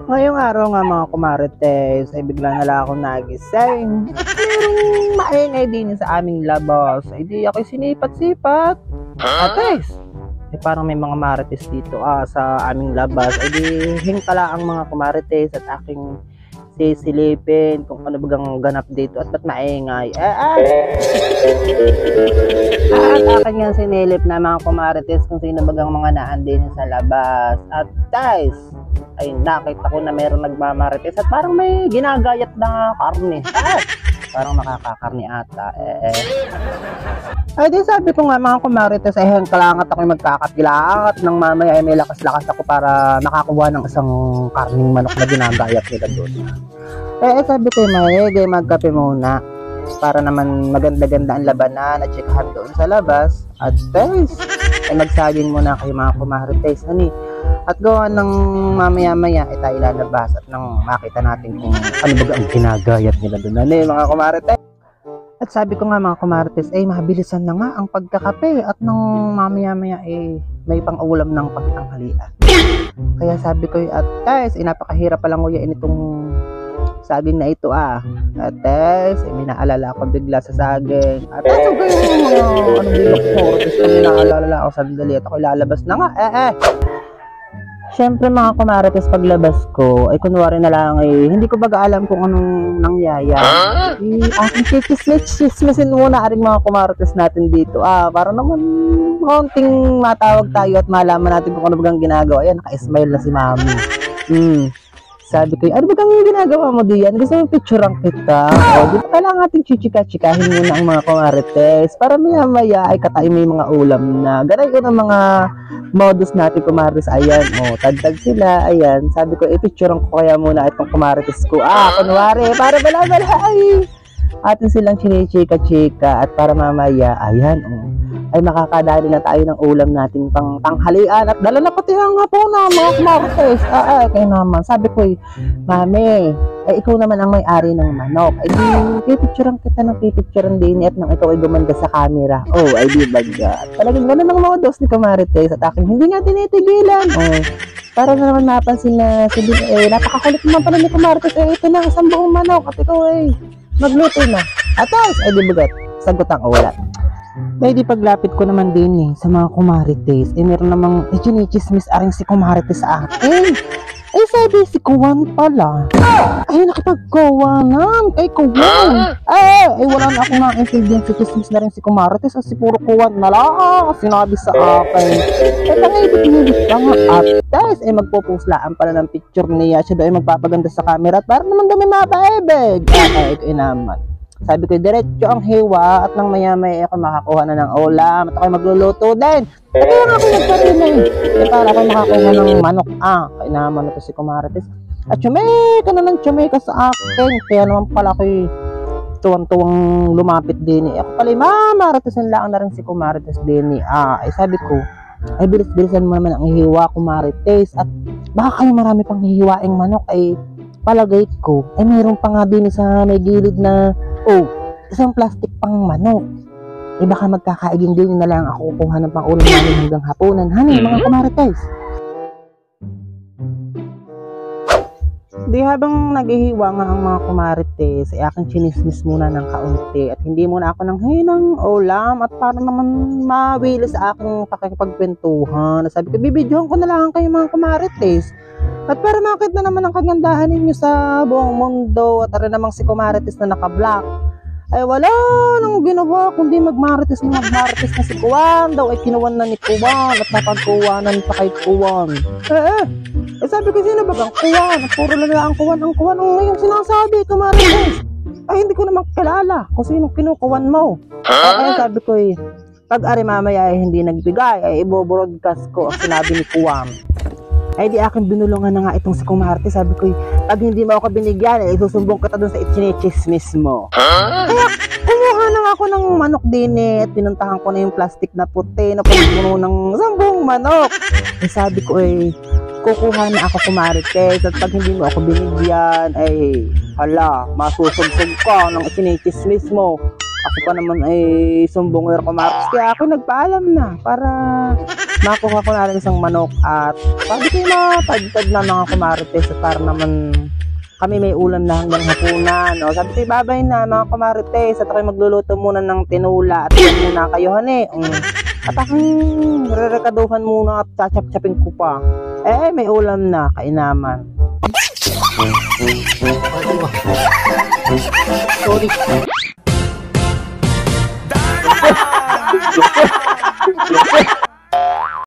Ngayong araw nga mga kumarites, ay bigla na lang akong nagising. Merong maingay din sa aming labas. Ay di ako'y sinipat-sipat. Ates, parang may mga marites dito sa aming labas. Ay di hingkala ang mga kumarites at aking sisilipin kung ano bagang ganap dito at ba't maingay. At akin nga sinilip na mga kumarites kung sino bagang mga naan din sa labas. At guys, ay nakita ko na mayroong nagmamarites at parang may ginagayat na karne. Parang makakakarni ata. Ay di sabi ko nga mga kumarites, ay hangkalangat ako'y magkakatgilaangat nang mamaya ay may lakas-lakas ako para nakakuha ng isang karning manok na ginagayat nila doon. Sabi ko may magkape muna para naman maganda-ganda ang labanan at chikahan doon sa labas. At guys, ay magsaging muna kayo mga kumarites. At gawa ng mamaya-maya ay tayo lalabas at nang makita natin kung ano ba ang ginagayat nila doon. Mga kumarites. At sabi ko nga mga kumarites, ay mabilisan na nga ang pagkakape at nang mamaya-maya ay may pang-ulam ng pagtanghalian. Kaya sabi ko, at guys, napakahirap palang uyain itong saging na ito At guys, may naalala ako bigla sa saging. At so kayo mga anong bilok ko, gusto may naalala ako sandali at ako lalabas na nga. Siyempre mga kumarites, paglabas ko ay kunwari na lang hindi ko baga alam kung anong nangyaya. Aking chismisin muna aring mga kumarites natin dito. Para naman konting matawag tayo at malaman natin kung ano bagang ginagawa. Ayan, naka-smile na si mami. Sabi ko, ano bagang ginagawa mo diyan? Gusto mo picturean kita? Di ba kailangan natin chikahin muna ang mga kumarites para maya-maya ay katayo may mga ulam na. Ganay ko ng mga modus natin kumarites. Ayan, tagtag sila. Ayan, sabi ko, picturean ko kaya muna itong kumarites ko. Kunwari, para bala-bala ay atin silang chinichika-chika at para mamaya, ayan, ay makakadali na tayo ng ulam natin pang tanghalian at dala na pati ang hapunan mga kumarites. Kaya naman, sabi ko, mami, ay ikaw naman ang may-ari ng manok. Ay di, pipicturean kita ng pipicturean din at nang ikaw ay gumanda sa camera. Ay di baga. Talagang ganun ang modus ni kumarites at aking hindi nga tinitigilan. Para na naman napansin na sabi, napakakulit naman pala ni kumarites. Ito na, isang buong manok at ikaw ay magluto na. Atas, ay di bagat. Sagot ang ulat. May di paglapit ko naman din sa mga kumarites, meron namang chinichismis aring si kumarites sa akin. Sabi si Kuwan pala. Ay nakipagkawanan kay Kuwan. Wala na akong naintindihan si chismis na rin si kumarites si puro Kuwan na lang sinabi sa akin. Tangay pa nga at guys, magpupuslaan pala ng picture niya. Siya daw ay magpapaganda sa camera at para naman kami mapaibig. Ito naman. Sabi ko, diretso ang hiwa at nang maya-maya ako makakuha na ng ulam at ako magluluto din. Kaya nga ako nagkarinay. Para ako makakuha ng manok. Kaya naman ito si kumarites. At tsumay ka na ng tsumay ka sa akin. Kaya naman pala ako'y tuwang-tuwang lumapit din. Ako pala mamaritisan lang na rin si kumarites din. Sabi ko, ay bilis-bilisan mo naman ang hiwa kumarites. At baka kayo marami pang hihiwaing manok palagay ko, mayroon pa nga din sa may gilid na isang plastic pang manok. Baka magkakaiging din na lang ako kukuha ng pang-ulam namin hanggang hapunan. Mga kumarites. Di habang naghihiwa nga ang mga kumarites, aking chinismis muna ng kaunti at hindi muna ako nang hinang ulam at para naman mawili sa aking pakikipagkwentuhan. Sabi ko, bibidyohan ko na lang kayo mga kumarites. At para makita naman ang kagandahan ninyo sa buong mundo at rin namang si kumarites na naka-black. Wala nang ginawa kundi magmarites na si Kuwan daw. Kinuwan na ni Kuwan at napagkuwanan pa kay Kuwan. Sabi ko, sino ba ang Kuwan? Puro lang ang Kuwan. Ang Kuwan ang ngayong sinasabi, kumarites. Hindi ko naman kilala kung sino kinukuwan mo. Sabi ko, pag ari mamaya hindi nagbigay, ibobroadcast ko ang sinabi ni Kuwan. Di akin binulungan na nga itong si kumarites. Sabi ko, pag hindi mo ako binigyan, isusumbong kita dun sa chinichismis mo. Kaya kumuha na nga ako ng manok din at pinuntahan ko na yung plastic na puti na puno ng 10 manok. Sabi ko, kukuha na ako kumarites at pag hindi mo ako binigyan, hala, masusugsog ka ng chinichismis mo. Ako pa naman ay sumbongero kumaris. Kaya ako nagpaalam na para makuha ko na rin isang manok at sabi ko yung mga tagtag na mga kumarites at para naman kami may ulam na hanggang hapunan. O, sabi ko, babay na mga kumarites at ako'y magluluto muna ng tinula at yan muna kayo, hane. At akong rerekaduhan muna at chachap-chapin ko pa. May ulam na, kainaman. Sorry.